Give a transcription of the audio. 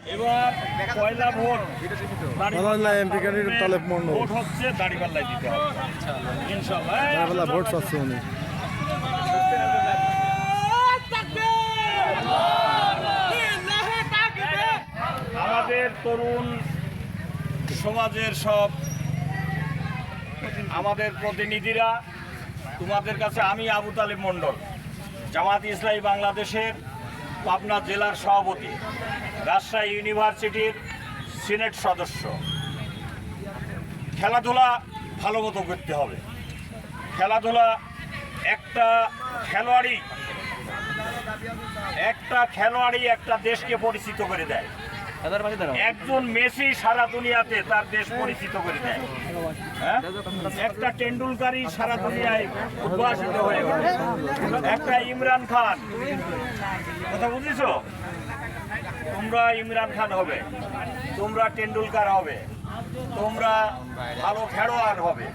এবার পয়লা vote MP candidate Taleb Mondal vote হচ্ছে দাড়িপাল্লায় দিতে হবে ইনশাআল্লাহ। ভোট চাচ্ছে উনি। আমাদের তরুণ সমাজের সব আমাদের প্রতিনিধিরা, তোমাদের কাছে আমি আবু তালেব মন্ডল, জামাত ইসলামী বাংলাদেশের পাবনা জেলার সভাপতি, রাজশাহী ইউনিভার্সিটির সিনেট সদস্য। খেলাধুলা ভালো মতো করতে হবে। খেলাধুলা একটা খেলোয়াড়ই একটা দেশকে পরিচিত করে দেয়। একজন মেসি সারা দুনিয়াতে তার দেশ পরিচিত করে দেয়। হ্যাঁ? একটা টেন্ডুলকারই সারা দুনিয়ায় উদ্ভাসিত হয়ে গেল। একটা ইমরান খান, কথা বুঝেছো? তোমরা ইমরান খান হবে, তোমরা টেন্ডুলকার হবে, তোমরা ভালো খেলোয়াড় হবে।